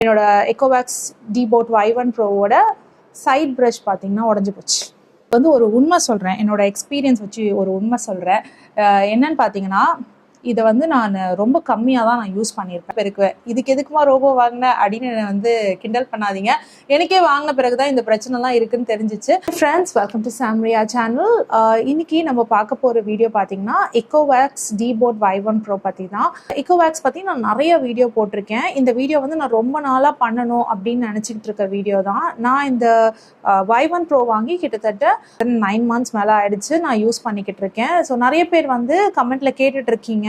என்னோட எக்கோவேக்ஸ் depot Y1 ப்ரோவோட side brush பார்த்தீங்கன்னா உடஞ்சி போச்சு. வந்து ஒரு உண்மை சொல்கிறேன், என்னோட எக்ஸ்பீரியன்ஸ் வச்சு ஒரு உண்மை சொல்கிறேன். என்னன்னு பார்த்தீங்கன்னா, இதை வந்து நான் ரொம்ப கம்மியாக தான் நான் யூஸ் பண்ணியிருப்பேன். பெருக்குவேன் இதுக்கு எதுக்குமா ரோபோ வாங்கினேன் அப்படின்னு வந்து கிண்டல் பண்ணாதீங்க. எனக்கே வாங்கின பிறகு தான் இந்த பிரச்சனைலாம் இருக்குன்னு தெரிஞ்சிச்சு. Friends, welcome to Samriya channel. இன்னைக்கு நம்ம பார்க்க போகிற வீடியோ பார்த்தீங்கன்னா எக்கோவேக்ஸ் டிபோட் Y1 ப்ரோ பற்றி தான். எக்கோவேக்ஸ் பற்றி நான் நிறைய வீடியோ போட்டிருக்கேன். இந்த வீடியோ வந்து நான் ரொம்ப நாளாக பண்ணணும் அப்படின்னு நினச்சிக்கிட்டு இருக்க வீடியோ தான். நான் இந்த Y1 ப்ரோ வாங்கி கிட்டத்தட்ட 9 months மேலே ஆயிடுச்சு நான் யூஸ் பண்ணிக்கிட்டு இருக்கேன். ஸோ நிறைய பேர் வந்து கமெண்ட்டில் கேட்டுட்டு இருக்கீங்க,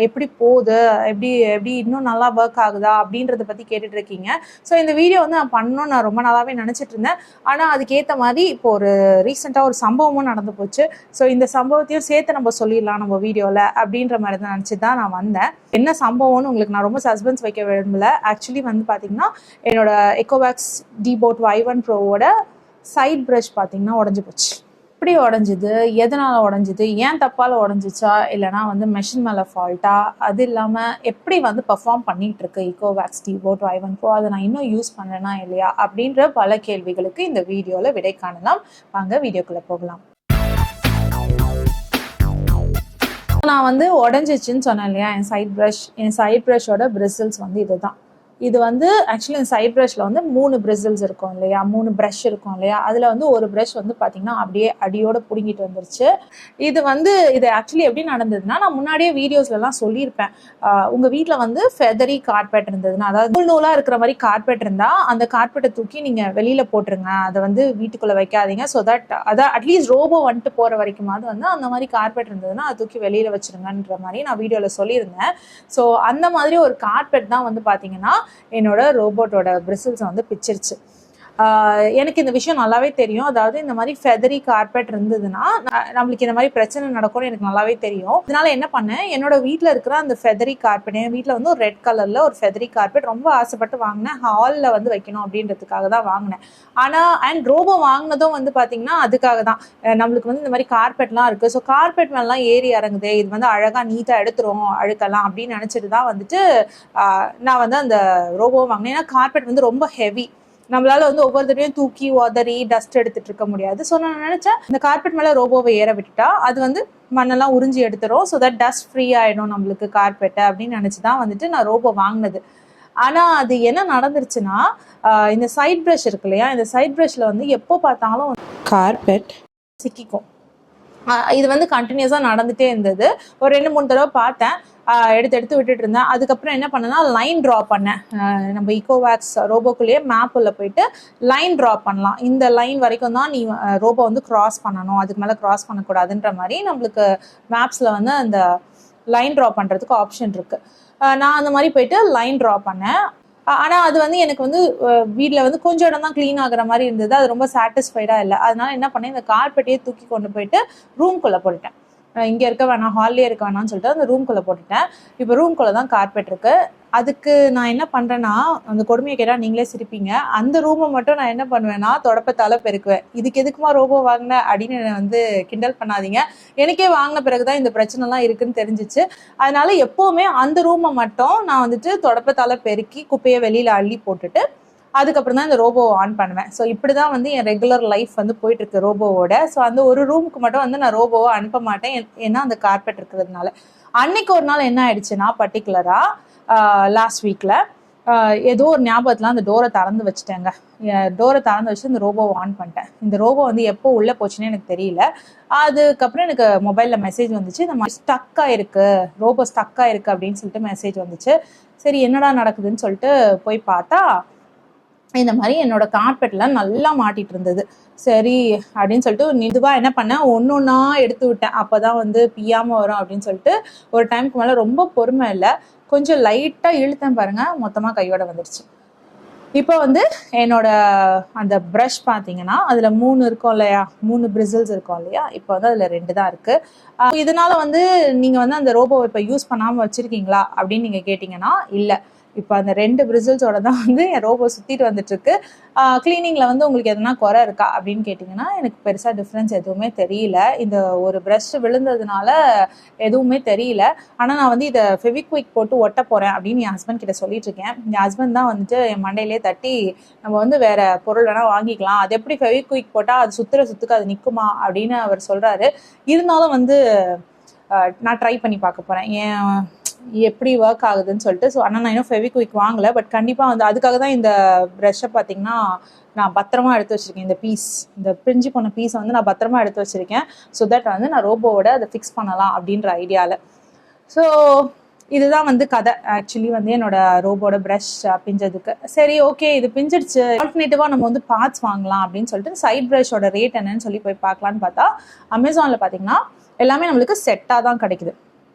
எப்படி போகுது, எப்படி இன்னும் நல்லா ஒர்க் ஆகுதா அப்படின்றத பற்றி கேட்டுட்டு இருக்கீங்க. ஸோ இந்த வீடியோ வந்து நான் பண்ணணும்னு நான் ரொம்ப நாளாகவே நினச்சிட்டு இருந்தேன். ஆனால் அதுக்கேற்ற மாதிரி இப்போ ஒரு ரீசெண்டாக ஒரு சம்பவமும் நடந்து போச்சு. ஸோ இந்த சம்பவத்தையும் சேர்த்து நம்ம சொல்லிடலாம் நம்ம வீடியோவில் அப்படின்ற மாதிரி தான் நினச்சி தான் நான் வந்தேன். என்ன சம்பவம்னு உங்களுக்கு நான் ரொம்ப சஸ்பென்ஸ் வைக்க விரும்பல. ஆக்சுவலி வந்து பார்த்தீங்கன்னா, என்னோட எக்கோவேக்ஸ் டிபோட் Y1 ப்ரோவோட சைட் ப்ரஷ் பார்த்தீங்கன்னா உடஞ்சி போச்சு. எப்படி உடஞ்சிது, எதனால் உடஞ்சிது, ஏன் தப்பால் உடஞ்சிச்சா, இல்லைனா வந்து மெஷின் மேலே ஃபால்ட்டா, அது இல்லாமல் எப்படி வந்து பர்ஃபார்ம் பண்ணிகிட்டு இருக்கு எக்கோவேக்ஸ் டிபோட் Y1 ப்ரோ, அதை நான் இன்னும் யூஸ் பண்ணேனா இல்லையா அப்படின்ற பல கேள்விகளுக்கு இந்த வீடியோவில் விடை காணலாம். வாங்க வீடியோக்குள்ளே போகலாம். நான் வந்து உடஞ்சிச்சின்னு சொன்னேன் இல்லையா, என் சைட் ப்ரஷோட பிரிசில்ஸ் வந்து இதுதான். இது வந்து ஆக்சுவலி இந்த சைட் ப்ரஷில் வந்து 3 பிரிசில்ஸ் இருக்கும் இல்லையா, 3 ப்ரஷ் இருக்கும் இல்லையா, அதில் வந்து ஒரு ப்ரஷ் வந்து பார்த்தீங்கன்னா அப்படியே அடியோட பிடுங்கிட்டு வந்துருச்சு. இது ஆக்சுவலி எப்படி நடந்ததுன்னா, நான் முன்னாடியே வீடியோஸ்லாம் சொல்லியிருப்பேன். உங்கள் வீட்டில் வந்து ஃபெதரி கார்பெட் இருந்ததுன்னா, அதாவது நூலாக இருக்கிற மாதிரி கார்பெட் இருந்தால் அந்த கார்பெட்டை தூக்கி நீங்கள் வெளியில் போட்டுருங்க, அதை வந்து வீட்டுக்குள்ளே வைக்காதீங்க. ஸோ தட் அதான் அட்லீஸ்ட் ரோபோ வந்துட்டு போகிற வரைக்குமாவது வந்து அந்த மாதிரி கார்பெட் இருந்ததுன்னா அதை தூக்கி வெளியில் வச்சுருங்கன்ற மாதிரி நான் வீடியோவில் சொல்லியிருந்தேன். ஸோ அந்த மாதிரி ஒரு கார்பெட் தான் வந்து பார்த்தீங்கன்னா என்னோட ரோபோட்டோட பிரிசில்ஸை வந்து பிச்சிருச்சு. எனக்கு இந்த விஷயம் நல்லாவே தெரியும். அதாவது இந்த மாதிரி ஃபெதரி கார்பெட் இருந்ததுன்னா நம்மளுக்கு இந்த மாதிரி பிரச்சனை நடக்கும்னு எனக்கு நல்லாவே தெரியும். இதனால என்ன பண்ணேன், என்னோட வீட்டில் இருக்கிற அந்த ஃபெதரி கார்பெட், என் வீட்டில் வந்து ஒரு ரெட் கலரில் ஒரு ஃபெதரி கார்பெட் ரொம்ப ஆசைப்பட்டு வாங்கினேன். ஹாலில் வந்து வைக்கணும் அப்படின்றதுக்காக தான் வாங்கினேன். ஆனால் ரோபோ வாங்கினதும் வந்து பார்த்தீங்கன்னா அதுக்காக தான். நம்மளுக்கு வந்து இந்த மாதிரி கார்பெட்லாம் இருக்குது, ஸோ கார்பெட் மேலாம் ஏறி இறங்குது, இது வந்து அழகாக நீட்டாக எடுத்துரும் அழுக்கலாம் அப்படின்னு நினச்சிட்டு தான் வந்துட்டு நான் வந்து அந்த ரோபோ வாங்கினேன். ஏன்னா கார்பெட் வந்து ரொம்ப ஹெவி, நம்மளால வந்து ஒவ்வொரு தடவையும் தூக்கி உதறி டஸ்ட் எடுத்துட்டு இருக்க முடியாது. ஸோ நான் நினைச்சேன் இந்த கார்பெட் மேலே ரோபோவை ஏற விட்டுட்டா அது வந்து மண்ணெல்லாம் உறிஞ்சி எடுத்துரும், ஸோ தட் டஸ்ட் ஃப்ரீ ஆகிடும் நம்மளுக்கு கார்பெட்டை அப்படின்னு நினச்சி தான் வந்துட்டு நான் ரோபோ வாங்கினது. ஆனால் அது என்ன நடந்துருச்சுன்னா, இந்த சைட் ப்ரஷ் இருக்கு இல்லையா, இந்த சைட் ப்ரஷில் வந்து எப்போ பார்த்தாலும் கார்பெட் சிக்கிக்கும். இது வந்து கண்டினியூஸாக நடந்துகிட்டே இருந்தது. ஒரு 2-3 தடவை பார்த்தேன், எடுத்து விட்டுட்டு இருந்தேன். அதுக்கப்புறம் என்ன பண்ணேன்னா லைன் ட்ரா பண்ணேன். நம்ம எக்கோவேக்ஸ் ரோபோக்குள்ளேயே மேப்பில் போயிட்டு லைன் ட்ரா பண்ணலாம், இந்த லைன் வரைக்கும் தான் நீ ரோபோ வந்து கிராஸ் பண்ணணும், அதுக்கு மேலே கிராஸ் பண்ணக்கூடாதுன்ற மாதிரி நம்மளுக்கு மேப்ஸில் வந்து அந்த லைன் ட்ரா பண்ணுறதுக்கு ஆப்ஷன் இருக்குது. நான் அந்த மாதிரி போயிட்டு லைன் ட்ரா பண்ணேன். ஆனால் அது வந்து எனக்கு வந்து வீட்டில் வந்து கொஞ்சம் இடம் தான் க்ளீன் ஆகிற மாதிரி இருந்தது, அது ரொம்ப சாட்டிஸ்ஃபைடாக இல்லை. அதனால என்ன பண்ணேன், இந்த கார்பெட்டையே தூக்கி கொண்டு போயிட்டு ரூம்குள்ளே போட்டுட்டேன். இங்கே இருக்க வேணாம், ஹால்லே இருக்க வேணாம்னு சொல்லிட்டு அந்த ரூம்குள்ளே போட்டுட்டேன். இப்போ ரூம்குள்ளே தான் கார்பெட் இருக்குது. அதுக்கு நான் என்ன பண்ணுறேன்னா, அந்த கொடுமையை கேட்டால் நீங்களே சிரிப்பீங்க, அந்த ரூமை மட்டும் நான் என்ன பண்ணுவேன்னா தொடப்பத்தால் பெருக்குவேன். இதுக்கு எதுக்குமா ரோபோ வாங்கினேன் அப்படின்னு வந்து கிண்டல் பண்ணாதீங்க. எனக்கே வாங்கின பிறகு தான் இந்த பிரச்சனைலாம் இருக்குன்னு தெரிஞ்சிச்சு. அதனால எப்போவுமே அந்த ரூமை மட்டும் நான் வந்துட்டு தொடப்பத்தால் பெருக்கி குப்பையை வெளியில் அள்ளி போட்டுட்டு அதுக்கப்புறம் தான் இந்த ரோபோவை ஆன் பண்ணுவேன். ஸோ இப்படி தான் வந்து என் ரெகுலர் லைஃப் வந்து போயிட்டுருக்கு ரோபோவோட. ஸோ அந்த ஒரு ரூமுக்கு மட்டும் வந்து நான் ரோபோவை அனுப்ப மாட்டேன், ஏன்னா அந்த கார்பெட் இருக்கிறதுனால. அன்னைக்கு ஒரு நாள் என்ன ஆயிடுச்சுன்னா, பர்டிகுலராக லாஸ்ட் வீக்கில் ஏதோ ஒரு ஞாபகத்தில் அந்த டோரை திறந்து வச்சுட்டேங்க. டோரை திறந்து வச்சு இந்த ரோபோவை ஆன் பண்ணிட்டேன். இந்த ரோபோ வந்து எப்போ உள்ளே போச்சுன்னு எனக்கு தெரியல. அதுக்கப்புறம் எனக்கு மொபைலில் மெசேஜ் வந்துச்சு, இந்த மாதிரி ஸ்டக்காக இருக்குது, ரோபோ ஸ்டக்காக இருக்குது அப்படின்னு சொல்லிட்டு மெசேஜ் வந்துச்சு. சரி என்னடா நடக்குதுன்னு சொல்லிட்டு போய் பார்த்தா இந்த மாதிரி என்னோட கார்பெட்லாம் நல்லா மாட்டிட்டு இருந்தது. சரி அப்படின்னு சொல்லிட்டு இதுவாக என்ன பண்ணேன், ஒன்றா எடுத்து விட்டேன். அப்போ தான் வந்து பியாமல் வரும் அப்படின்னு சொல்லிட்டு ஒரு டைமுக்கு மேலே ரொம்ப பொறுமை இல்லை, கொஞ்சம் லைட்டாக இழுத்தேன் பாருங்கள், மொத்தமாக கையோட வந்துடுச்சு. இப்போ வந்து என்னோட அந்த ப்ரஷ் பார்த்தீங்கன்னா அதில் 3 இருக்கும் இல்லையா, 3 பிரிசில்ஸ் இருக்கும் இல்லையா, இப்போ வந்து அதில் 2 தான் இருக்குது. இதனால வந்து நீங்கள் வந்து அந்த ரோபோவை இப்போ யூஸ் பண்ணாமல் வச்சுருக்கீங்களா அப்படின்னு நீங்கள் கேட்டிங்கன்னா இல்லை. இப்போ அந்த 2 பிரிசில்ஸோட தான் வந்து என் ரோபோ சுற்றிட்டு வந்துட்டுருக்கு. க்ளீனிங்கில் வந்து உங்களுக்கு எதனா குறை இருக்கா அப்படின்னு கேட்டிங்கன்னா எனக்கு பெருசாக டிஃப்ரென்ஸ் எதுவுமே தெரியல. இந்த ஒரு ப்ரஷ் விழுந்ததுனால எதுவுமே தெரியல. ஆனால் நான் வந்து இதை ஃபெவிக்விக் போட்டு ஒட்ட போகிறேன் அப்படின்னு என் ஹஸ்பண்ட் கிட்ட சொல்லிட்டு இருக்கேன். என் ஹஸ்பண்ட் தான் வந்துட்டு என் மண்டையிலே தட்டி நம்ம வந்து வேற பொருள் வேணால் வாங்கிக்கலாம், அது எப்படி ஃபெவிக்விக் போட்டால் அது சுற்றுக்கு அது நிற்குமா அப்படின்னு அவர் சொல்கிறாரு. இருந்தாலும் வந்து நான் ட்ரை பண்ணி பார்க்க போகிறேன் ஏன் எப்படி ஒர்க் ஆகுதுன்னு சொல்லிட்டு. ஸோ ஆனால் நான் இன்னும் ஃபெவிக்விக் வாங்கலை. பட் கண்டிப்பாக வந்து அதுக்காக தான் இந்த ப்ரஷ்ஷை பார்த்தீங்கன்னா நான் பத்திரமா எடுத்து வச்சுருக்கேன். இந்த பிரிஞ்சு போன பீஸை வந்து நான் பத்திரமா எடுத்து வச்சுருக்கேன். ஸோ தட் வந்து நான் ரோபோவோட அதை ஃபிக்ஸ் பண்ணலாம் அப்படின்ற ஐடியாவில். ஸோ இதுதான் வந்து கதை. ஆக்சுவலி வந்து என்னோட ரோபோட ப்ரஷ் பிஞ்சதுக்கு. சரி ஓகே இது பிஞ்சிடுச்சு, ஆல்டர்னேட்டிவாக நம்ம வந்து பார்ட்ஸ் வாங்கலாம் அப்படின்னு சொல்லிட்டு சைட் ப்ரஷோட ரேட் என்னன்னு சொல்லி போய் பார்க்கலான்னு பார்த்தா அமேசானில் பார்த்தீங்கன்னா எல்லாமே நம்மளுக்கு செட்டாக தான் கிடைக்குது.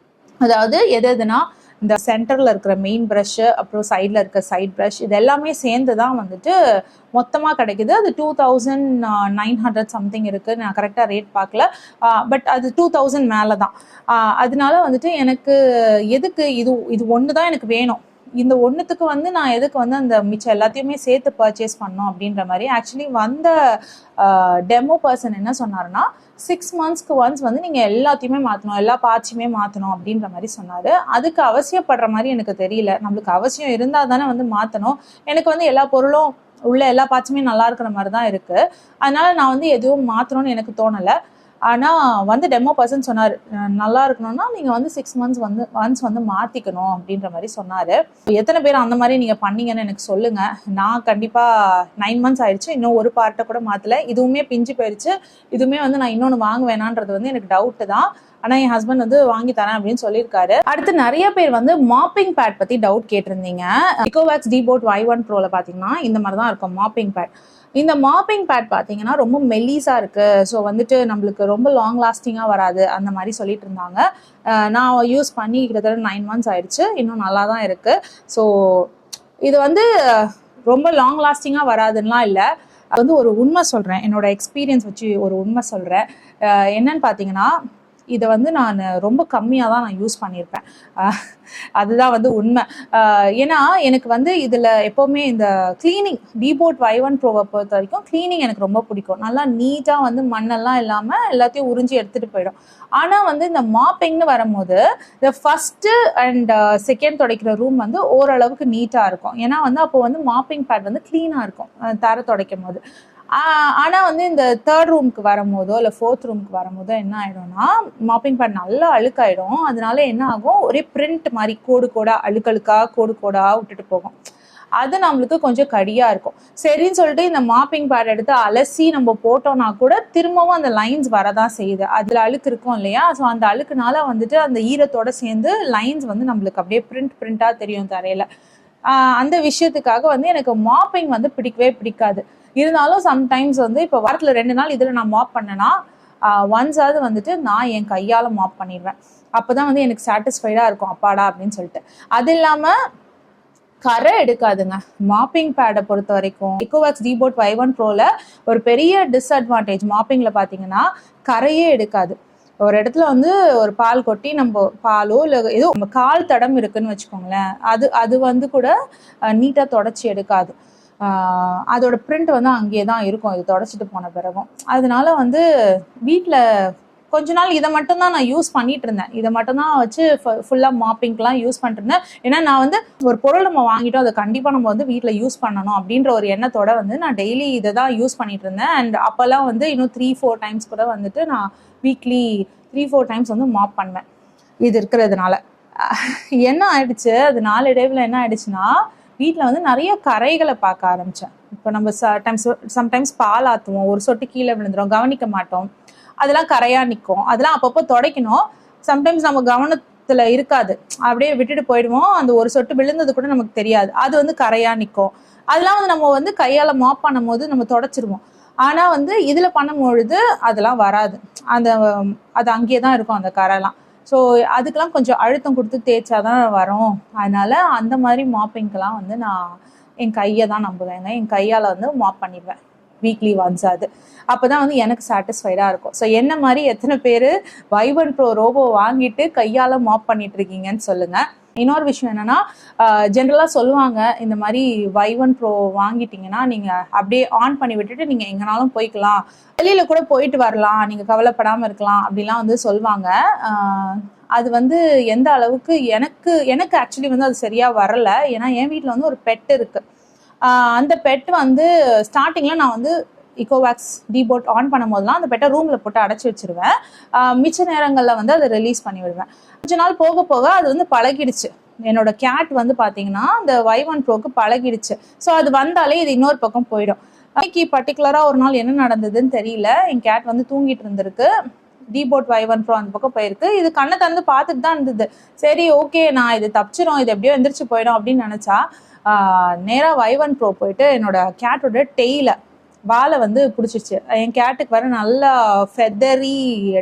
அதாவது எதுனா இந்த சென்டரில் இருக்கிற மெயின் ப்ரஷ்ஷு, அப்புறம் சைடில் இருக்க சைட் ப்ரஷ், இது எல்லாமே சேர்ந்து தான் வந்துட்டு மொத்தமாக கிடைக்குது. அது 2900 சம்திங் இருக்குது. நான் கரெக்டாக ரேட் பார்க்கல. பட் அது 2000 மேலே தான். அதனால வந்துட்டு எனக்கு எதுக்கு இது ஒன்று தான் எனக்கு வேணும். இந்த ஒன்றுத்துக்கு வந்து நான் எதுக்கு வந்து அந்த மிச்சம் எல்லாத்தையுமே சேர்த்து பர்ச்சேஸ் பண்ணோம் அப்படின்ற மாதிரி. ஆக்சுவலி வந்த டெமோ பர்சன் என்ன சொன்னாருன்னா 6 monthsக்கு ஒன்ஸ் வந்து நீங்கள் எல்லாத்தையுமே மாற்றணும், எல்லா பார்ட்ஸுமே மாற்றணும் அப்படின்ற மாதிரி சொன்னார். அதுக்கு அவசியப்படுற மாதிரி எனக்கு தெரியல. நம்மளுக்கு அவசியம் இருந்தால் தானே வந்து மாற்றணும். எனக்கு வந்து எல்லா பொருளும் உள்ள எல்லா பார்ட்ஸுமே நல்லா இருக்கிற மாதிரி தான் இருக்குது. அதனால நான் வந்து எதுவும் மாற்றணும்னு எனக்கு தோணலை. ஆனால் வந்து டெமோ பர்சன் சொன்னார் நல்லா இருக்கணும்னா நீங்கள் வந்து 6 months வந்து ஒன்ஸ் வந்து மாற்றிக்கணும் அப்படின்ற மாதிரி சொன்னார். எத்தனை பேர் அந்த மாதிரி நீங்கள் பண்ணீங்கன்னு எனக்கு சொல்லுங்கள். நான் கண்டிப்பாக 9 months ஆயிடுச்சு, இன்னும் ஒரு பார்ட்டை கூட மாற்றலை. இதுவுமே பிஞ்சு போயிடுச்சு. இதுவுமே வந்து நான் இன்னொன்று வாங்க வேணான்றது வந்து எனக்கு டவுட்டு தான். ஆனால் என் ஹஸ்பண்ட் வந்து வாங்கி தரேன் அப்படின்னு சொல்லியிருக்காரு. அடுத்து நிறைய பேர் வந்து மாப்பிங் பேட் பற்றி டவுட் கேட்டிருந்தீங்க. எக்கோவேக்ஸ் டிபோட் Y1 Proவில் பார்த்தீங்கன்னா இந்த மாதிரி தான் இருக்கும் மாப்பிங் பேட். இந்த மாப்பிங் பேட் பார்த்தீங்கன்னா ரொம்ப மெல்லிஸாக இருக்குது. ஸோ வந்துட்டு நம்மளுக்கு ரொம்ப லாங் லாஸ்டிங்காக வராது அந்த மாதிரி சொல்லிட்டு இருந்தாங்க. நான் யூஸ் பண்ணி கிட்டத்தட்ட 9 months ஆயிடுச்சு. இன்னும் நல்லா தான் இருக்குது. ஸோ இது வந்து ரொம்ப லாங் லாஸ்டிங்காக வராதுன்னெலாம் இல்லை. அது வந்து ஒரு உண்மை சொல்கிறேன், என்னோட எக்ஸ்பீரியன்ஸ் வச்சு ஒரு உண்மை சொல்கிறேன். என்னன்னு பார்த்தீங்கன்னா இதை வந்து நான் ரொம்ப கம்மியாக தான் நான் யூஸ் பண்ணியிருப்பேன். அதுதான் வந்து உண்மை. ஏன்னா எனக்கு வந்து இதில் எப்போவுமே இந்த க்ளீனிங் டிபோட் Y1 Proவை பொறுத்த வரைக்கும் க்ளீனிங் எனக்கு ரொம்ப பிடிக்கும். நல்லா நீட்டாக வந்து மண்ணெல்லாம் இல்லாமல் எல்லாத்தையும் உறிஞ்சி எடுத்துகிட்டு போயிடும். ஆனால் வந்து இந்த மாப்பிங்னு வரும்போது இந்த ஃபஸ்ட்டு அண்ட் செகண்ட் துடைக்கிற ரூம் வந்து ஓரளவுக்கு நீட்டாக இருக்கும். ஏன்னா வந்து அப்போ வந்து மாப்பிங் பேட் வந்து க்ளீனாக இருக்கும் தர துடைக்கும் போது. ஆனால் வந்து இந்த 3rd ரூமுக்கு வரும்போதோ இல்லை 4th ரூமுக்கு வரும்போதோ என்ன ஆகிடும்னா மாப்பிங் பேட் நல்லா அழுக்காயிடும். அதனால என்ன ஆகும், ஒரே பிரிண்ட் மாதிரி கோடு கோடாக விட்டுட்டு போகும். அது நம்மளுக்கு கொஞ்சம் கடியாக இருக்கும். சரின்னு சொல்லிட்டு இந்த மாப்பிங் பேட் எடுத்து அலசி நம்ம போட்டோம்னா கூட திரும்பவும் அந்த லைன்ஸ் வரதான் செய்யுது. அதில் அழுக்கு இருக்கும் இல்லையா? ஸோ அந்த அழுக்குனால வந்துட்டு அந்த ஈரத்தோட சேர்ந்து லைன்ஸ் வந்து நம்மளுக்கு அப்படியே பிரிண்டாக தெரியும் தரையில். அந்த விஷயத்துக்காக வந்து எனக்கு மாப்பிங் வந்து பிடிக்கவே பிடிக்காது. இருந்தாலும் சம்டைம்ஸ் வந்து இப்போ வாரத்தில் 2 நாள் இதில் நான் மாப் பண்ணேன்னா ஒன்ஸாவது வந்துட்டு நான் என் கையால் மாப் பண்ணிடுவேன். அப்போ தான் வந்து எனக்கு சாட்டிஸ்ஃபைடாக இருக்கும், அப்பாடா அப்படின்னு சொல்லிட்டு. அது இல்லாமல் கரை எடுக்காதுங்க மாப்பிங் பேடை பொறுத்த வரைக்கும். எக்கோவேக்ஸ் டிபோட் Y1 Proவில் ஒரு பெரிய டிஸ்அட்வான்டேஜ் மாப்பிங்கில் பார்த்தீங்கன்னா கரையே எடுக்காது. ஒரு இடத்துல வந்து ஒரு பால் கொட்டி நம்ம பாலோ இல்லை ஏதோ நம்ம கால் தடம் இருக்குன்னு வச்சுக்கோங்களேன், அது வந்து கூட நீட்டாக தொடச்சி எடுக்காது. அதோட பிரிண்ட் வந்து அங்கேயே தான் இருக்கும் இது தொடச்சிட்டு போன பிறகும். அதனால வந்து வீட்டில் கொஞ்ச நாள் இதை மட்டும்தான் நான் யூஸ் பண்ணிட்டு இருந்தேன். இதை மட்டும்தான் வச்சு ஃபுல்லாக மாப்பிங்லாம் யூஸ் பண்ணிட்டு இருந்தேன். ஏன்னா நான் வந்து ஒரு பொருள் நம்ம வாங்கிட்டோம், அதை கண்டிப்பாக நம்ம வந்து வீட்டில் யூஸ் பண்ணணும் அப்படின்ற ஒரு எண்ணத்தோட வந்து நான் டெய்லி இதை தான் யூஸ் பண்ணிட்டு இருந்தேன். அண்ட் அப்போல்லாம் வந்து இன்னும் 3-4 times கூட வந்துட்டு நான் வீக்லி 3-4 times வந்து மாப் பண்ணுவேன் இது இருக்கிறதுனால. என்ன ஆயிடுச்சு, அது நாளடைவில் என்ன ஆயிடுச்சுன்னா வீட்டில் வந்து நிறைய கரைகளை பார்க்க ஆரம்பித்தேன். இப்போ நம்ம சம்டைம்ஸ் பால் ஆற்றுவோம், ஒரு சொட்டு கீழே விழுந்துடும், கவனிக்க மாட்டோம், அதெல்லாம் கரையாக நிற்கும். அதெல்லாம் அப்பப்போ துடைக்கணும். சம்டைம்ஸ் நம்ம கவனத்தில் இருக்காது, அப்படியே விட்டுட்டு போயிடுவோம். அந்த ஒரு சொட்டு விழுந்தது கூட நமக்கு தெரியாது, அது வந்து கரையாக நிற்கும். அதெல்லாம் வந்து நம்ம வந்து கையால் மாப் பண்ணும் போது நம்ம தொடச்சிருவோம். ஆனால் வந்து இதில் பண்ணும்பொழுது அதெல்லாம் வராது, அது அங்கேயே தான் இருக்கும் அந்த கரைலாம். ஸோ அதுக்கெல்லாம் கொஞ்சம் அழுத்தம் கொடுத்து தேய்ச்சாதான் வரும். அதனால அந்த மாதிரி மாப்பிங்கெல்லாம் வந்து நான் என் கையை தான் நம்புவேங்க. என் கையால் வந்து மாப் பண்ணிடுவேன் வீக்லி ஒன்ஸ். அது அப்போ தான் வந்து எனக்கு சாட்டிஸ்ஃபைடாக இருக்கும். ஸோ என்ன மாதிரி எத்தனை பேர் Y1 Pro ரோபோ வாங்கிட்டு கையால் மாப் பண்ணிட்டு இருக்கீங்கன்னு சொல்லுங்கள். இன்னொரு விஷயம் என்னன்னா, ஜென்ரலா சொல்லுவாங்க, இந்த மாதிரி Y1 Pro வாங்கிட்டீங்கன்னா நீங்க அப்படியே ஆன் பண்ணி விட்டுட்டு நீங்க எங்கனாலும் போய்க்கலாம், வெளியில கூட போயிட்டு வரலாம், நீங்க கவலைப்படாம இருக்கலாம் அப்படிலாம் வந்து சொல்லுவாங்க. அது வந்து எந்த அளவுக்கு எனக்கு ஆக்சுவலி வந்து அது சரியா வரல. ஏன்னா என் வீட்டில் வந்து ஒரு பெட் இருக்கு. அந்த பெட் வந்து ஸ்டார்டிங்ல நான் வந்து இக்கோவேக்ஸ் டிபோட் ஆன் பண்ணும் போதெல்லாம் அந்த பெட்டை ரூம்ல போட்டு அடைச்சி வச்சிருவேன். மிச்ச நேரங்களில் வந்து அதை ரிலீஸ் பண்ணி விடுவேன். கொஞ்ச நாள் போக போக அது வந்து பழகிடுச்சு. என்னோட கேட் வந்து பார்த்தீங்கன்னா இந்த Y1 Proக்கு பழகிடுச்சு. ஸோ அது வந்தாலே இது இன்னொரு பக்கம் போயிடும். இன்னைக்கு பர்டிகுலராக ஒரு நாள் என்ன நடந்ததுன்னு தெரியல. என் கேட் வந்து தூங்கிட்டு இருந்திருக்கு. டிபோட் Y1 Pro அந்த பக்கம் போயிருக்கு. இது கண்ணை திறந்து பார்த்துட்டு தான் இருந்தது. சரி ஓகே, நான் இது தப்பிச்சிரும், இது எப்படியோ எந்திரிச்சு போயிடும் அப்படின்னு நினைச்சா நேராக Y1 Pro போயிட்டு என்னோட கேட்டோட டெய்ல வாலை வந்து பிடிச்சிருச்சு. என் கேட்டுக்கு வர நல்லா ஃபெதரி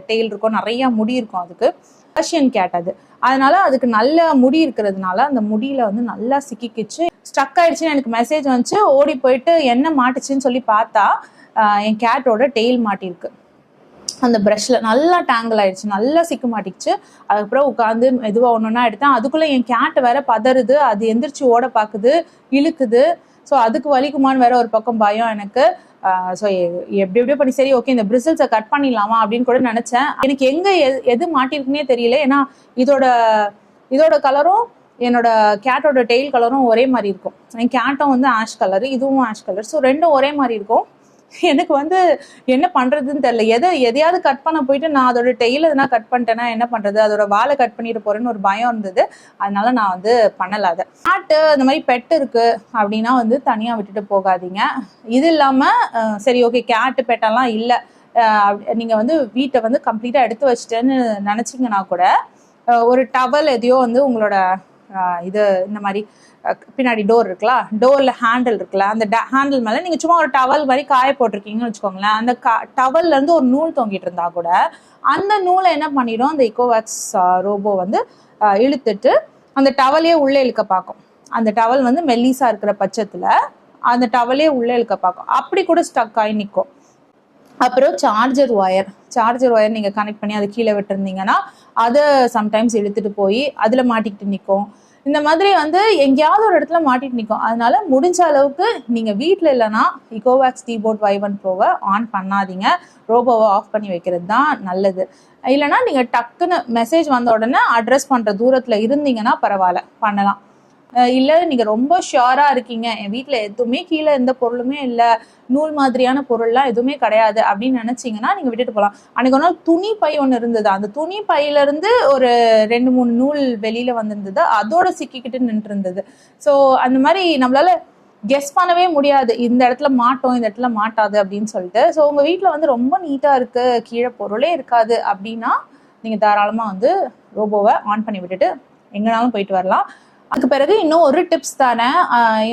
டெய்ல் இருக்கும், நிறைய முடி இருக்கும். அதுக்கு பர்ஷியன் கேட் அது. அதனால அதுக்கு நல்ல முடி இருக்கிறதுனால அந்த முடியில வந்து நல்லா சிக்கிக்கிச்சு, ஸ்டக் ஆயிடுச்சுன்னு எனக்கு மெசேஜ் வந்துச்சு. ஓடி போயிட்டு என்ன மாட்டுச்சுன்னு சொல்லி பார்த்தா என் கேட்டோட டெய்ல் மாட்டிருக்கு. அந்த ப்ரஷ்ல நல்லா டேங்கிள் ஆயிடுச்சு, நல்லா சிக்க மாட்டிச்சு. அதுக்கப்புறம் உட்காந்து மெதுவாக ஒன்றுன்னா எடுத்தேன். அதுக்குள்ளே என் கேட் வேற பதறுது, அது எந்திரிச்சு ஓட பார்க்குது, இழுக்குது. ஸோ அதுக்கு வலிக்குமான்னு வேற ஒரு பக்கம் பயம் எனக்கு. ஸோ எப்படியோ பண்ணி சரி ஓகே இந்த பிரிசில்ஸை கட் பண்ணிடலாமா அப்படின்னு கூட நினைச்சேன். எனக்கு எது மாட்டிருக்குன்னே தெரியல. ஏன்னா இதோட கலரும் என்னோட கேட்டோட டெய்ல் கலரும் ஒரே மாதிரி இருக்கும். என் கேட்டும் வந்து ஆஷ் கலர், இதுவும் ஆஷ் கலர். ஸோ ரெண்டும் ஒரே மாதிரி இருக்கும். எனக்கு வந்து என்ன பண்றதுன்னு தெரியல. எதையாவது கட் பண்ண போயிட்டு நான் அதோட டெய்ல எதுனா கட் பண்ணிட்டேன்னா என்ன பண்றது, அதோட வாழை கட் பண்ணிட்டு போறேன்னு ஒரு பயம் இருந்தது. அதனால நான் வந்து பண்ணல. அதை கேட்டு இந்த மாதிரி பெட் இருக்கு அப்படின்னா வந்து தனியா விட்டுட்டு போகாதீங்க. இது இல்லாம சரி ஓகே கேட்டு பெட்டெல்லாம் இல்லை, நீங்க வந்து வீட்டை வந்து கம்ப்ளீட்டா எடுத்து வச்சுட்டேன்னு நினைச்சிங்கன்னா கூட ஒரு டவல் எதையோ வந்து உங்களோட இது இந்த மாதிரி பின்னாடி டோர் இருக்குல்ல, டோர்ல ஹேண்டில் இருக்குல்ல, அந்த ஹேண்டில் மேல நீங்க சும்மா ஒரு டவல் மாதிரி காய போட்டிருக்கீங்கன்னு வச்சுக்கோங்களேன். அந்த டவல்ல இருந்து ஒரு நூல் தொங்கிட்டு இருந்தா கூட அந்த நூலை என்ன பண்ணிடும், அந்த இக்கோவேக்ஸ் ரோபோ வந்து இழுத்துட்டு அந்த டவலையே உள்ளே இழுக்க பார்க்கும். அந்த டவல் வந்து மெல்லிசா இருக்கிற பட்சத்துல அந்த டவலே உள்ளே இழுக்க பார்க்கும். அப்படி கூட ஸ்டக் ஆகி நிற்கும். அப்புறம் சார்ஜர் ஒயர் நீங்கள் கனெக்ட் பண்ணி அதை கீழே விட்டுருந்தீங்கன்னா அதை சம்டைம்ஸ் இழுத்துட்டு போய் அதில் மாட்டிக்கிட்டு நிற்கும். இந்த மாதிரி வந்து எங்கேயாவது ஒரு இடத்துல மாட்டிட்டு நிற்கும். அதனால முடிஞ்ச அளவுக்கு நீங்கள் வீட்டில் இல்லைன்னா இக்கோவேக்ஸ் டிபோட் Y1 Proவை ஆன் பண்ணாதீங்க, ரோபோவை ஆஃப் பண்ணி வைக்கிறது தான் நல்லது. இல்லைனா நீங்கள் டக்குன்னு மெசேஜ் வந்த உடனே அட்ரஸ் பண்ணுற தூரத்தில் இருந்தீங்கன்னா பரவாயில்ல, பண்ணலாம். இல்லை நீங்கள் ரொம்ப ஷியோராக இருக்கீங்க, என் வீட்டில் எதுவுமே கீழே எந்த பொருளுமே இல்லை, நூல் மாதிரியான பொருள்லாம் எதுவுமே கிடையாது அப்படின்னு நினச்சிங்கன்னா நீங்கள் விட்டுட்டு போகலாம். அன்றைக்கி ஒரு நாள் துணி பை ஒன்று இருந்தது. அந்த துணி பையிலேருந்து ஒரு 2-3 நூல் வெளியில் வந்திருந்தது, அதோட சிக்கிக்கிட்டு நின்று இருந்தது. ஸோ அந்த மாதிரி நம்மளால கெஸ் பண்ணவே முடியாது, இந்த இடத்துல மாட்டோம் இந்த இடத்துல மாட்டாது அப்படின்னு சொல்லிட்டு. ஸோ உங்கள் வீட்டில் வந்து ரொம்ப நீட்டாக இருக்குது, கீழே பொருளே இருக்காது அப்படின்னா நீங்கள் தாராளமாக வந்து ரோபோவை ஆன் பண்ணி விட்டுட்டு எங்கேனாலும் போயிட்டு வரலாம். அதுக்கு பிறகு இன்னும் ஒரு டிப்ஸ் தானே,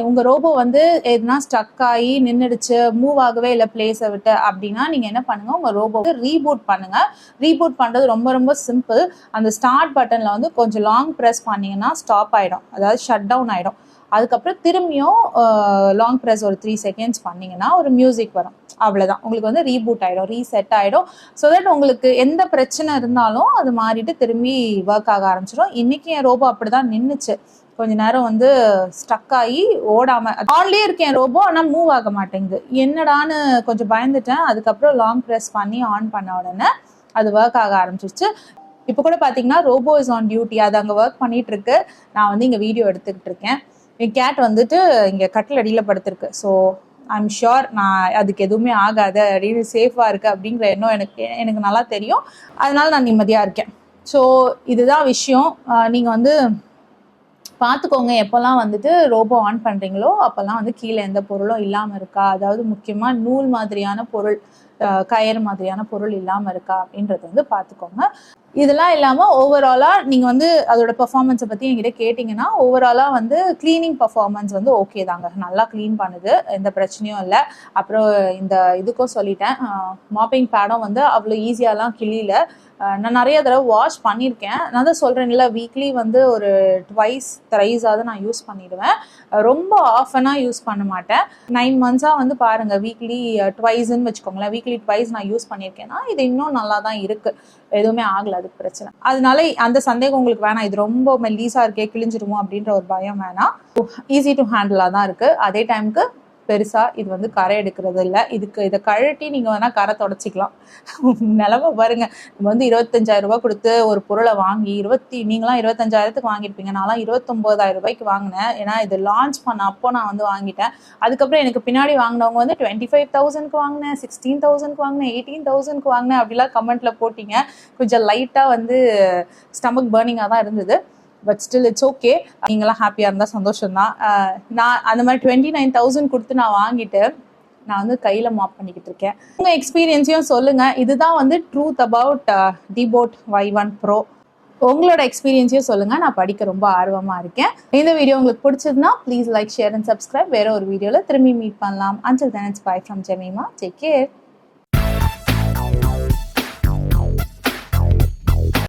உங்கள் ரோபோ வந்து எதுனா ஸ்டக் ஆகி நின்றுடுச்சு, மூவ் ஆகவே இல்லை பிளேஸை விட்டு அப்படின்னா நீங்கள் என்ன பண்ணுங்கள், உங்கள் ரோபோவை ரீபூட் பண்ணுங்கள். ரீபூட் பண்ணுறது ரொம்ப ரொம்ப சிம்பிள். அந்த ஸ்டார்ட் பட்டனில் வந்து கொஞ்சம் லாங் ப்ரெஸ் பண்ணிங்கன்னா ஸ்டாப் ஆகிடும், அதாவது ஷட் டவுன் ஆகிடும். அதுக்கப்புறம் திரும்பியும் லாங் ப்ரெஸ் ஒரு 3 செகண்ட்ஸ் பண்ணிங்கன்னா ஒரு மியூசிக் வரும். அவ்வளோதான், உங்களுக்கு வந்து ரீபூட் ஆகிடும், ரீசெட் ஆகிடும். ஸோ தட் உங்களுக்கு எந்த பிரச்சனை இருந்தாலும் அது மாறிட்டு திரும்பி ஒர்க் ஆக ஆரம்பிச்சிடும். இன்றைக்கி என் ரோபோ அப்படி தான் நின்றுச்சு. கொஞ்ச நேரம் வந்து ஸ்டக் ஆகி ஓடாம ஆன்லயே இருக்கேன் ரோபோ, ஆனால் மூவ் ஆக மாட்டேங்குது. என்னடான்னு கொஞ்சம் பயந்துட்டேன். அதுக்கப்புறம் லாங் ப்ரெஸ் பண்ணி ஆன் பண்ண உடனே அது ஒர்க் ஆக ஆரம்பிச்சிருச்சு. இப்போ கூட பார்த்தீங்கன்னா ரோபோ இஸ் ஆன் டியூட்டி, அது அங்கே ஒர்க் பண்ணிட்டு இருக்கு. நான் வந்து இங்கே வீடியோ எடுத்துக்கிட்டு இருக்கேன். என் கேட் வந்துட்டு இங்கே கட்டில் அடியில் படுத்திருக்கு. ஸோ ஐம் ஷுர் நான் அதுக்கு எதுவுமே ஆகாது அப்படின்னு, சேஃபாக இருக்குது அப்படிங்கிற எண்ணம் எனக்கு நல்லா தெரியும். அதனால நான் நிம்மதியாக இருக்கேன். ஸோ இதுதான் விஷயம். நீங்கள் வந்து பார்த்துக்கோங்க, எப்போல்லாம் வந்துட்டு ரோபோ ஆன் பண்ணுறீங்களோ அப்போல்லாம் வந்து கீழே எந்த பொருளும் இல்லாமல் இருக்கா, அதாவது முக்கியமாக நூல் மாதிரியான பொருள், கயிறு மாதிரியான பொருள் இல்லாமல் இருக்கா அப்படின்றத வந்து பார்த்துக்கோங்க. இதெல்லாம் இல்லாமல் ஓவராலாக நீங்கள் வந்து அதோட பர்ஃபார்மன்ஸை பற்றி என்கிட்ட கேட்டிங்கன்னா, ஓவராலாக வந்து க்ளீனிங் பர்ஃபார்மன்ஸ் வந்து ஓகே தாங்க, நல்லா க்ளீன் பண்ணுது, எந்த பிரச்சனையும் இல்லை. அப்புறம் இந்த இதுக்கும் சொல்லிட்டேன், மாப்பிங் பேடும் வந்து அவ்வளோ ஈஸியாலாம் கிளியில் நான் நிறைய தடவை வாஷ் பண்ணியிருக்கேன். நான் தான் சொல்கிறேன்ல, வீக்லி வந்து ஒரு ட்வைஸ் த்ரைஸாவது நான் யூஸ் பண்ணிவிடுவேன். ரொம்ப ஆஃபனாக யூஸ் பண்ண மாட்டேன். 9 மந்த்ஸாக வந்து பாருங்கள், வீக்லி ட்வைஸ்ன்னு வச்சுக்கோங்களேன், வீக்லி ட்வைஸ் நான் யூஸ் பண்ணியிருக்கேன்னா இது இன்னும் நல்லா தான் இருக்குது, எதுவுமே ஆகலை, அதுக்கு பிரச்சனை. அதனால அந்த சந்தேகம் உங்களுக்கு வேணாம், இது ரொம்ப மெல்லீஸாக இருக்கே கிழிஞ்சிருமோ அப்படின்ற ஒரு பயம் வேணாம். ஈஸி டு ஹேண்டிலாக தான் இருக்குது. அதே டைமுக்கு பெருசாக இது வந்து கரை எடுக்கிறது இல்லை. இதை கழட்டி நீங்கள் வேணால் கரை தொடச்சிக்கலாம். நிலமை பாருங்கள், நம்ம வந்து 25,000 ரூபாய் கொடுத்து ஒரு பொருளை வாங்கி நீங்களாம் 25,000க்கு வாங்கியிருப்பீங்க, நான்லாம் 29,000 ரூபாய்க்கு வாங்கினேன். ஏன்னா இது லான்ச் பண்ண அப்போ நான் வந்து வாங்கிட்டேன். அதுக்கப்புறம் எனக்கு பின்னாடி வாங்கினவங்க வந்து 25,000க்கு வாங்கினேன், 16,000க்கு வாங்கினேன், 18,000க்கு வாங்கினேன் அப்படிலாம் கமெண்ட்டில் போட்டிங்க. கொஞ்சம் லைட்டாக வந்து ஸ்டமக் பர்னிங்காக தான் இருந்தது. But still it's okay. நீங்களாம் ஹாப்பியாக இருந்தால் சந்தோஷம்தான். நான் அந்த மாதிரி 29,000 கொடுத்து நான் வாங்கிட்டு நான் வந்து கையில் மாப் பண்ணிக்கிட்டு இருக்கேன். உங்கள் எக்ஸ்பீரியன்ஸையும் சொல்லுங்கள். இதுதான் வந்து truth about depot Y1 Pro. உங்களோட எக்ஸ்பீரியன்ஸையும் சொல்லுங்கள், நான் படிக்க ரொம்ப ஆர்வமாக இருக்கேன். இந்த வீடியோ உங்களுக்கு பிடிச்சதுன்னா please like, share and subscribe. வேற ஒரு வீடியோவில் திரும்பி மீட் பண்ணலாம். Until then, it's bye from Jemima. Take care.